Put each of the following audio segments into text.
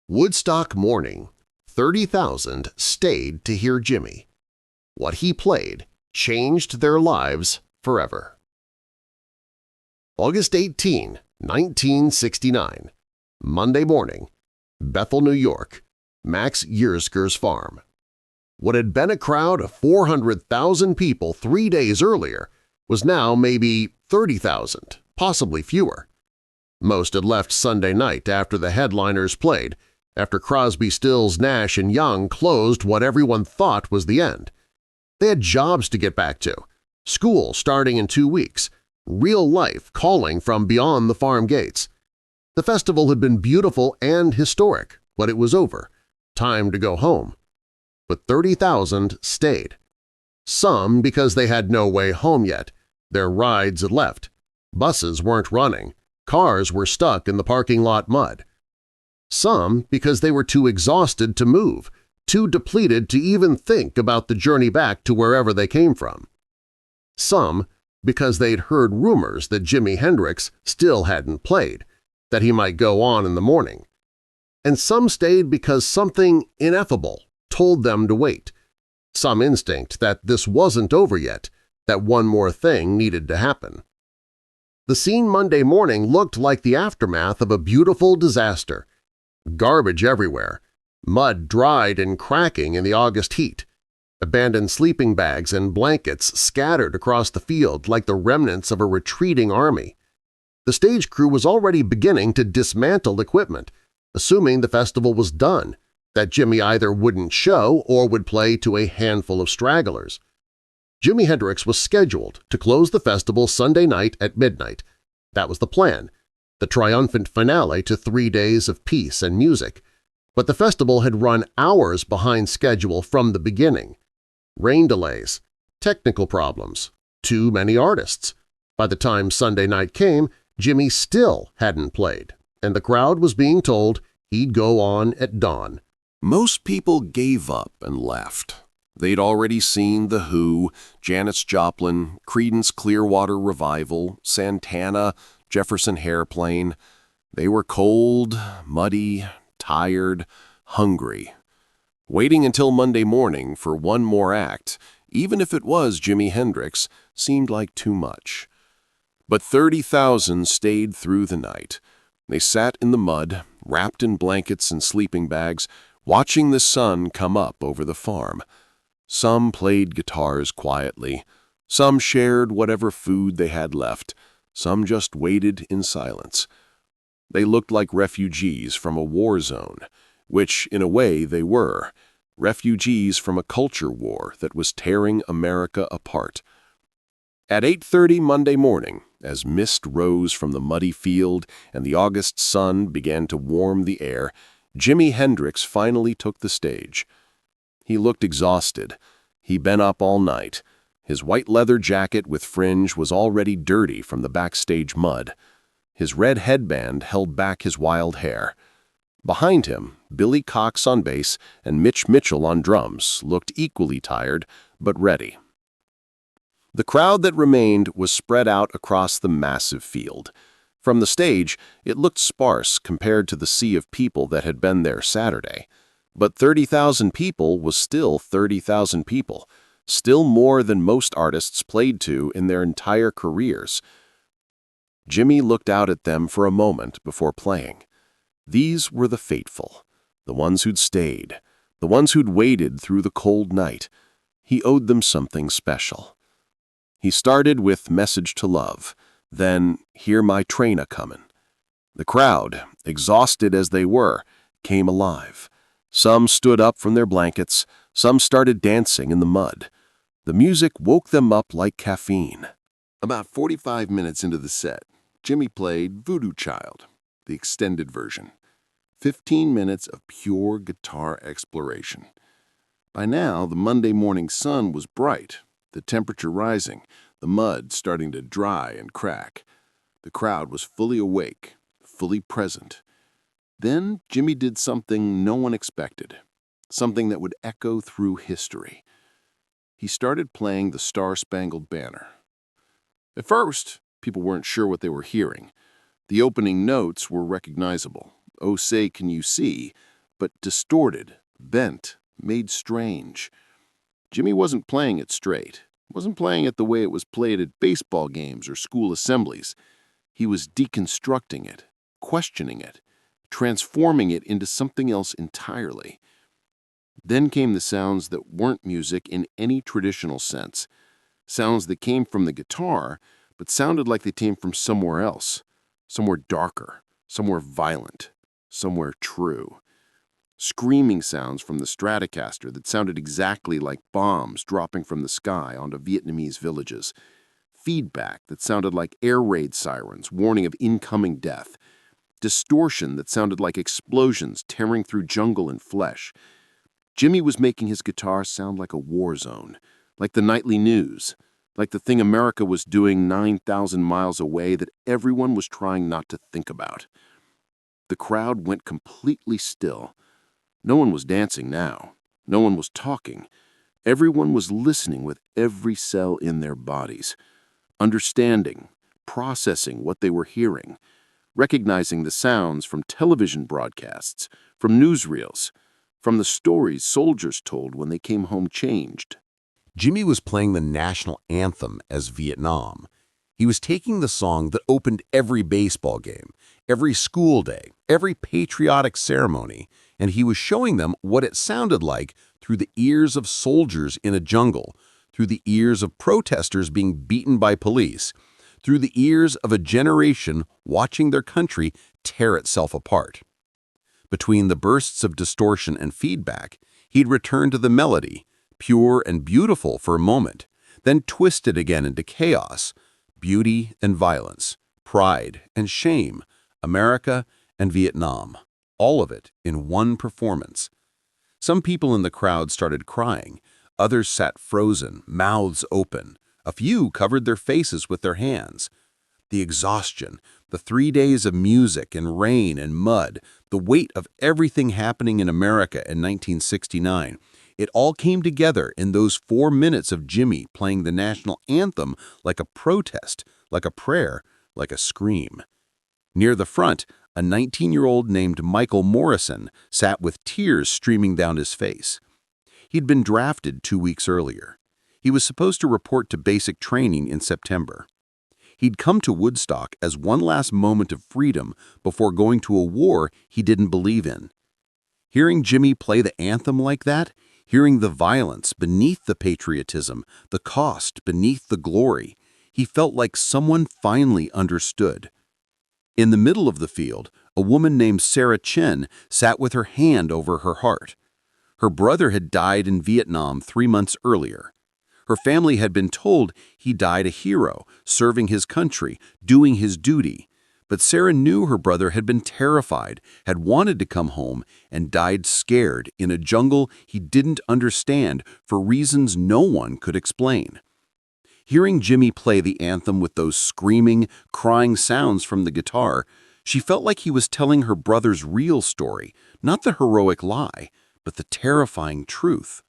Woodstock morning, 30,000 stayed to hear Jimi. What he played changed their lives forever. August 18, 1969. Monday morning, Bethel, New York, Max Yersker's farm. What had been a crowd of 400,000 people 3 days earlier was now maybe 30,000, possibly fewer. Most had left Sunday night after the headliners played, after Crosby, Stills, Nash and Young closed what everyone thought was the end. They had jobs to get back to, school starting in 2 weeks, real life calling from beyond the farm gates. The festival had been beautiful and historic, but it was over. Time to go home. But 30,000 stayed. Some because they had no way home yet. Their rides had left. Buses weren't running. Cars were stuck in the parking lot mud. Some because they were too exhausted to move, too depleted to even think about the journey back to wherever they came from. Some because they'd heard rumors that Jimi Hendrix still hadn't played, that he might go on in the morning. And some stayed because something ineffable told them to wait, some instinct that this wasn't over yet, that one more thing needed to happen. The scene Monday morning looked like the aftermath of a beautiful disaster. Garbage everywhere, mud dried and cracking in the August heat, abandoned sleeping bags and blankets scattered across the field like the remnants of a retreating army. The stage crew was already beginning to dismantle equipment, assuming the festival was done, that Jimi either wouldn't show or would play to a handful of stragglers. Jimi Hendrix was scheduled to close the festival Sunday night at midnight. That was the plan, the triumphant finale to 3 days of peace and music. But the festival had run hours behind schedule from the beginning. Rain delays, technical problems, too many artists. By the time Sunday night came, Jimi still hadn't played, and the crowd was being told he'd go on at dawn. Most people gave up and left. They'd already seen The Who, Janis Joplin, Creedence Clearwater Revival, Santana, Jefferson Airplane. They were cold, muddy, tired, hungry. Waiting until Monday morning for one more act, even if it was Jimi Hendrix, seemed like too much. But 30,000 stayed through the night. They sat in the mud, wrapped in blankets and sleeping bags, watching the sun come up over the farm. Some played guitars quietly. Some shared whatever food they had left. Some just waited in silence. They looked like refugees from a war zone, which, in a way, they were. Refugees from a culture war that was tearing America apart. At 8:30 Monday morning, as mist rose from the muddy field and the August sun began to warm the air, Jimi Hendrix finally took the stage. He looked exhausted. He'd been up all night. His white leather jacket with fringe was already dirty from the backstage mud. His red headband held back his wild hair. Behind him, Billy Cox on bass and Mitch Mitchell on drums looked equally tired but ready. The crowd that remained was spread out across the massive field. From the stage, it looked sparse compared to the sea of people that had been there Saturday. But 30,000 people was still 30,000 people, still more than most artists played to in their entire careers. Jimi looked out at them for a moment before playing. These were the faithful, the ones who'd stayed, the ones who'd waited through the cold night. He owed them something special. He started with Message to Love, then Hear My Train A-Comin'. The crowd, exhausted as they were, came alive. Some stood up from their blankets, some started dancing in the mud. The music woke them up like caffeine. About 45 minutes into the set, Jimi played Voodoo Child, the extended version. 15 minutes of pure guitar exploration. By now, the Monday morning sun was bright, the temperature rising, the mud starting to dry and crack. The crowd was fully awake, fully present. Then Jimi did something no one expected, something that would echo through history. He started playing the Star-Spangled Banner. At first, people weren't sure what they were hearing. The opening notes were recognizable. "Oh, say, can you see?" but distorted, bent, made strange. Jimi wasn't playing it straight. Wasn't playing it the way it was played at baseball games or school assemblies. He was deconstructing it, questioning it, transforming it into something else entirely. Then came the sounds that weren't music in any traditional sense. Sounds that came from the guitar, but sounded like they came from somewhere else, somewhere darker, somewhere violent, somewhere true. Screaming sounds from the Stratocaster that sounded exactly like bombs dropping from the sky onto Vietnamese villages. Feedback that sounded like air raid sirens warning of incoming death. Distortion that sounded like explosions tearing through jungle and flesh. Jimi was making his guitar sound like a war zone, like the nightly news, like the thing America was doing 9,000 miles away that everyone was trying not to think about. The crowd went completely still. No one was dancing now. No one was talking. Everyone was listening with every cell in their bodies, understanding, processing what they were hearing, recognizing the sounds from television broadcasts, from newsreels, from the stories soldiers told when they came home changed. Jimi was playing the national anthem as Vietnam. He was taking the song that opened every baseball game, every school day, every patriotic ceremony, and he was showing them what it sounded like through the ears of soldiers in a jungle, through the ears of protesters being beaten by police, through the ears of a generation watching their country tear itself apart. Between the bursts of distortion and feedback, he'd return to the melody, pure and beautiful for a moment, then twisted again into chaos, beauty and violence, pride and shame, America and Vietnam, all of it in one performance. Some people in the crowd started crying, others sat frozen, mouths open. A few covered their faces with their hands. The exhaustion, the 3 days of music and rain and mud, the weight of everything happening in America in 1969, it all came together in those 4 minutes of Jimi playing the national anthem like a protest, like a prayer, like a scream. Near the front, a 19-year-old named Michael Morrison sat with tears streaming down his face. He'd been drafted 2 weeks earlier. He was supposed to report to basic training in September. He'd come to Woodstock as one last moment of freedom before going to a war he didn't believe in. Hearing Jimi play the anthem like that, hearing the violence beneath the patriotism, the cost beneath the glory, he felt like someone finally understood. In the middle of the field, a woman named Sarah Chen sat with her hand over her heart. Her brother had died in Vietnam 3 months earlier. Her family had been told he died a hero, serving his country, doing his duty. But Sarah knew her brother had been terrified, had wanted to come home, and died scared in a jungle he didn't understand for reasons no one could explain. Hearing Jimi play the anthem with those screaming, crying sounds from the guitar, she felt like he was telling her brother's real story, not the heroic lie, but the terrifying truth.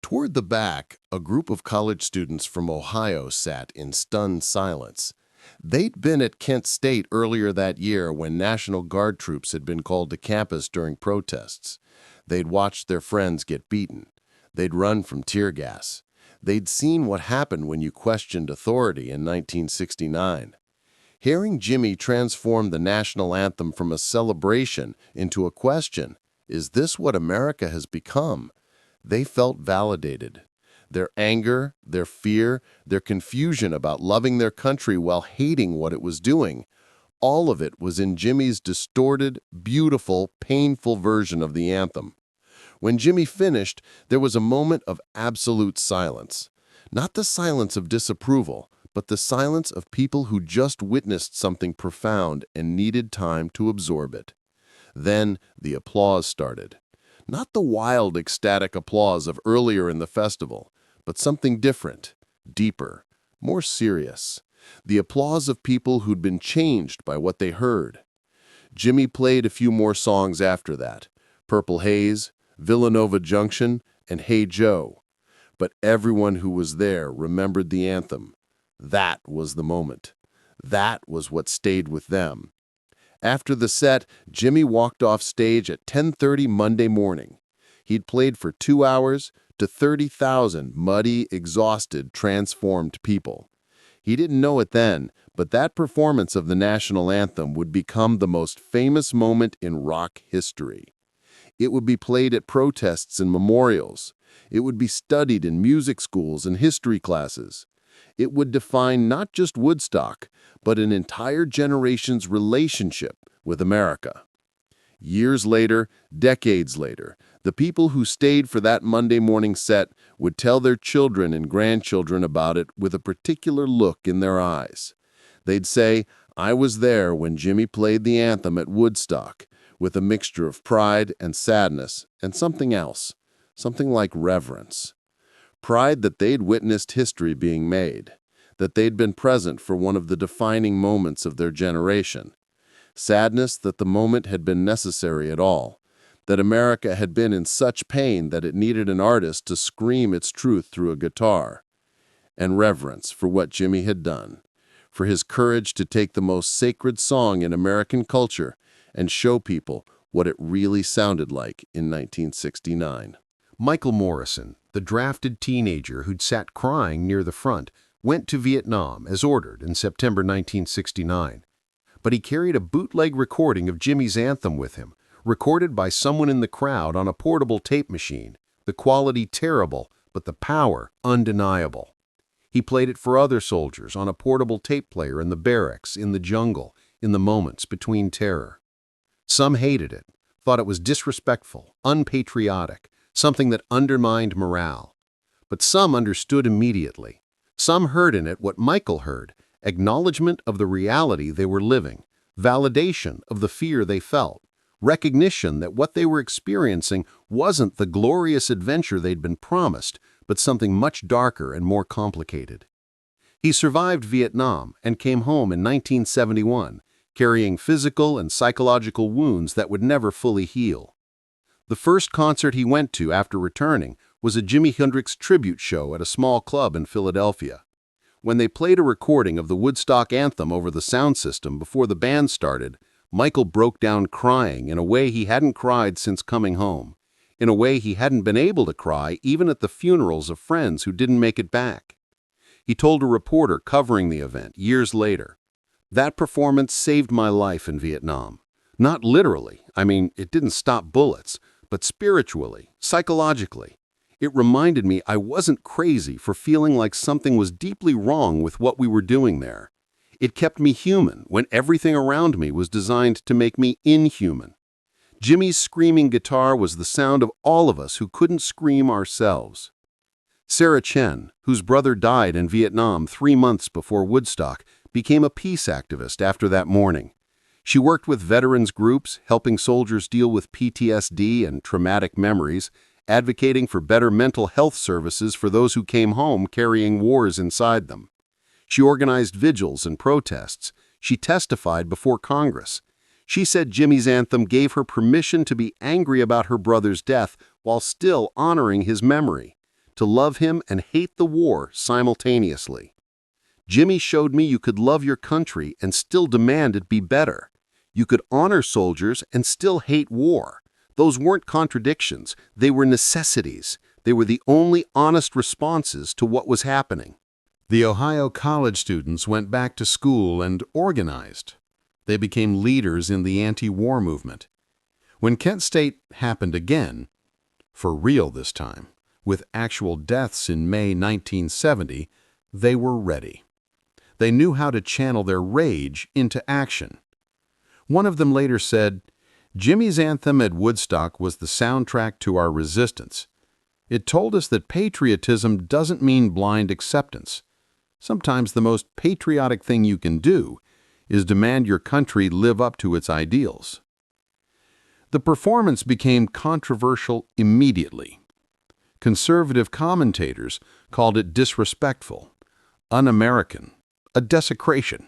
Toward the back, a group of college students from Ohio sat in stunned silence. They'd been at Kent State earlier that year when National Guard troops had been called to campus during protests. They'd watched their friends get beaten. They'd run from tear gas. They'd seen what happened when you questioned authority in 1969. Hearing Jimi transform the national anthem from a celebration into a question, is this what America has become? They felt validated. Their anger, their fear, their confusion about loving their country while hating what it was doing, all of it was in Jimi's distorted, beautiful, painful version of the anthem. When Jimi finished, there was a moment of absolute silence. Not the silence of disapproval, but the silence of people who just witnessed something profound and needed time to absorb it. Then the applause started. Not the wild, ecstatic applause of earlier in the festival, but something different, deeper, more serious. The applause of people who'd been changed by what they heard. Jimi played a few more songs after that, Purple Haze, Villanova Junction, and Hey Joe. But everyone who was there remembered the anthem. That was the moment. That was what stayed with them. After the set, Jimi walked off stage at 10:30 Monday morning. He'd played for 2 hours to 30,000 muddy, exhausted, transformed people. He didn't know it then, but that performance of the national anthem would become the most famous moment in rock history. It would be played at protests and memorials. It would be studied in music schools and history classes. It would define not just Woodstock, but an entire generation's relationship with America. Years later, decades later, the people who stayed for that Monday morning set would tell their children and grandchildren about it with a particular look in their eyes. They'd say, "I was there when Jimi played the anthem at Woodstock," with a mixture of pride and sadness and something else, something like reverence. Pride that they'd witnessed history being made, that they'd been present for one of the defining moments of their generation. Sadness that the moment had been necessary at all, that America had been in such pain that it needed an artist to scream its truth through a guitar. And reverence for what Jimi had done, for his courage to take the most sacred song in American culture and show people what it really sounded like in 1969. Michael Morrison, the drafted teenager who'd sat crying near the front, went to Vietnam as ordered in September 1969. But he carried a bootleg recording of Jimi's anthem with him, recorded by someone in the crowd on a portable tape machine, the quality terrible, but the power undeniable. He played it for other soldiers on a portable tape player in the barracks, in the jungle, in the moments between terror. Some hated it, thought it was disrespectful, unpatriotic, something that undermined morale. But some understood immediately. Some heard in it what Michael heard, acknowledgement of the reality they were living, validation of the fear they felt, recognition that what they were experiencing wasn't the glorious adventure they'd been promised, but something much darker and more complicated. He survived Vietnam and came home in 1971, carrying physical and psychological wounds that would never fully heal. The first concert he went to after returning was a Jimi Hendrix tribute show at a small club in Philadelphia. When they played a recording of the Woodstock anthem over the sound system before the band started, Michael broke down crying in a way he hadn't cried since coming home, in a way he hadn't been able to cry even at the funerals of friends who didn't make it back. He told a reporter covering the event years later, "That performance saved my life in Vietnam. Not literally, it didn't stop bullets, but spiritually, psychologically. It reminded me I wasn't crazy for feeling like something was deeply wrong with what we were doing there. It kept me human when everything around me was designed to make me inhuman." Jimi's screaming guitar was the sound of all of us who couldn't scream ourselves. Sarah Chen, whose brother died in Vietnam 3 months before Woodstock, became a peace activist after that morning. She worked with veterans groups, helping soldiers deal with PTSD and traumatic memories, advocating for better mental health services for those who came home carrying wars inside them. She organized vigils and protests. She testified before Congress. She said Jimi's anthem gave her permission to be angry about her brother's death while still honoring his memory, to love him and hate the war simultaneously. "Jimi showed me you could love your country and still demand it be better. You could honor soldiers and still hate war. Those weren't contradictions. They were necessities. They were the only honest responses to what was happening." The Ohio college students went back to school and organized. They became leaders in the anti-war movement. When Kent State happened again, for real this time, with actual deaths in May 1970, they were ready. They knew how to channel their rage into action. One of them later said, "Jimi's anthem at Woodstock was the soundtrack to our resistance. It told us that patriotism doesn't mean blind acceptance. Sometimes the most patriotic thing you can do is demand your country live up to its ideals." The performance became controversial immediately. Conservative commentators called it disrespectful, un-American, a desecration.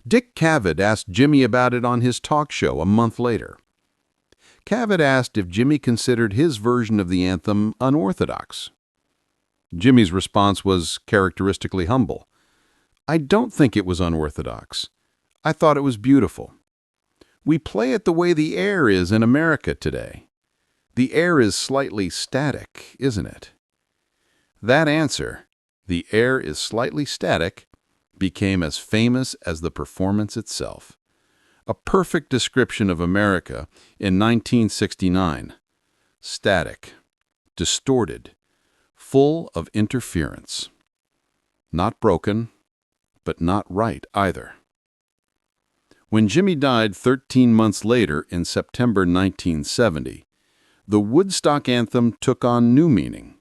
Dick Cavett asked Jimi about it on his talk show a month later. Cavett asked if Jimi considered his version of the anthem unorthodox. Jimi's response was characteristically humble. "I don't think it was unorthodox. I thought it was beautiful. We play it the way the air is in America today. The air is slightly static, isn't it? That answer, the air is slightly static, became as famous as the performance itself. A perfect description of America in 1969. Static, distorted, full of interference. Not broken, but not right either. When Jimi died 13 months later in September 1970, the Woodstock anthem took on new meaning.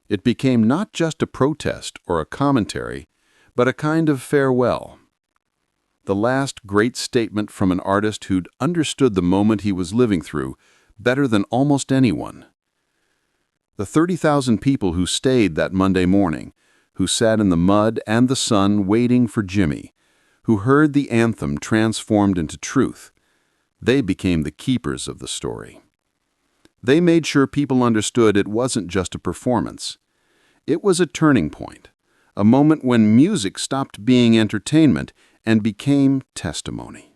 It became not just a protest or a commentary, but a kind of farewell. The last great statement from an artist who'd understood the moment he was living through better than almost anyone. The 30,000 people who stayed that Monday morning, who sat in the mud and the sun waiting for Jimi, who heard the anthem transformed into truth, they became the keepers of the story. They made sure people understood it wasn't just a performance. It was a turning point, a moment when music stopped being entertainment and became testimony.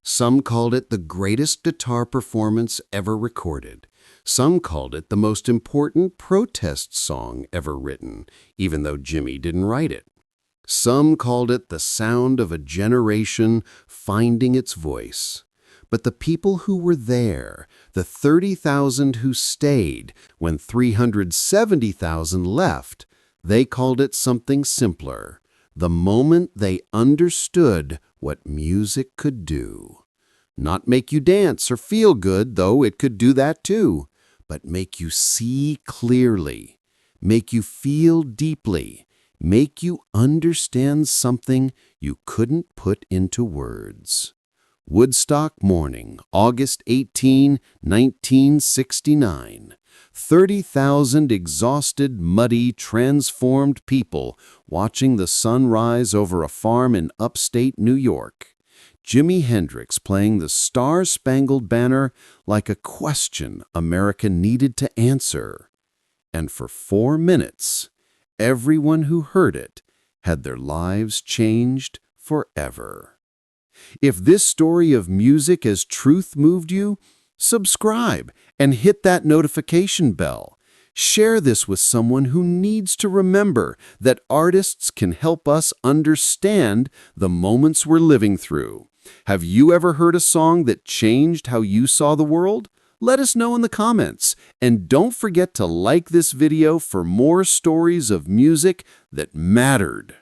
Some called it the greatest guitar performance ever recorded. Some called it the most important protest song ever written, even though Jimi didn't write it. Some called it the sound of a generation finding its voice. But the people who were there, the 30,000 who stayed when 370,000 left, they called it something simpler. The moment they understood what music could do. Not make you dance or feel good, though it could do that too, but make you see clearly, make you feel deeply, make you understand something you couldn't put into words. Woodstock morning, August 18, 1969. 30,000 exhausted, muddy, transformed people watching the sun rise over a farm in upstate New York. Jimi Hendrix playing the Star-Spangled Banner like a question America needed to answer. And for 4 minutes, everyone who heard it had their lives changed forever. If this story of music as truth moved you, subscribe and hit that notification bell. Share this with someone who needs to remember that artists can help us understand the moments we're living through. Have you ever heard a song that changed how you saw the world? Let us know in the comments. And don't forget to like this video for more stories of music that mattered.